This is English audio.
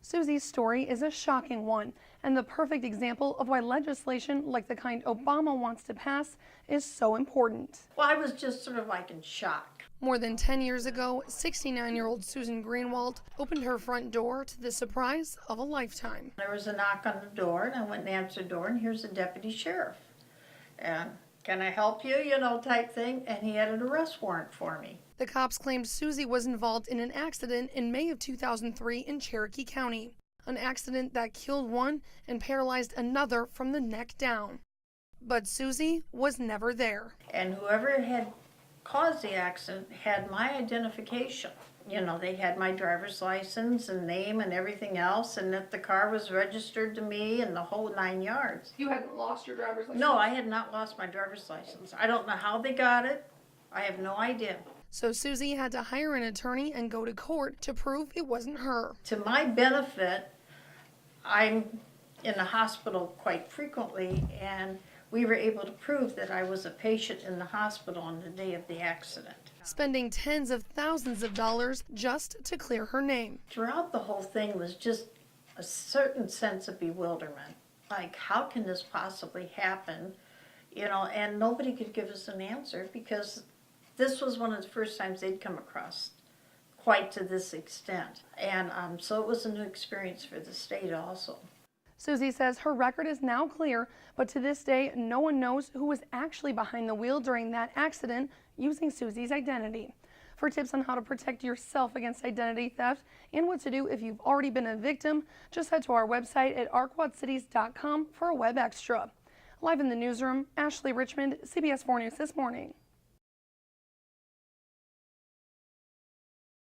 Susie's story is a shocking one and the perfect example of why legislation like the kind Obama wants to pass is so important. Well, I was just sort of like in shock. More than 10 years ago, 69-year-old Susan Greenwald opened her front door to the surprise of a lifetime. There was a knock on the door, and I went and answered the door, and here's the deputy sheriff. And can I help you, type thing. And he had an arrest warrant for me. The cops claimed Susie was involved in an accident in May of 2003 in Cherokee County, an accident that killed one and paralyzed another from the neck down. But Susie was never there. And whoever had caused the accident had my identification. They had my driver's license and name and everything else, and that the car was registered to me and the whole 9 yards. You hadn't lost your driver's license? No, I had not lost my driver's license. I don't know how they got it. I have no idea. So Susie had to hire an attorney and go to court to prove it wasn't her. To my benefit, I'm in the hospital quite frequently, and we were able to prove that I was a patient in the hospital on the day of the accident. Spending tens of thousands of dollars just to clear her name. Throughout the whole thing was just a certain sense of bewilderment. Like, how can this possibly happen? And nobody could give us an answer because this was one of the first times they'd come across quite to this extent. And so it was a new experience for the state also. Susie says her record is now clear, but to this day, no one knows who was actually behind the wheel during that accident using Susie's identity. For tips on how to protect yourself against identity theft and what to do if you've already been a victim, just head to our website at arquadcities.com for a web extra. Live in the newsroom, Ashley Richmond, CBS 4 News This Morning.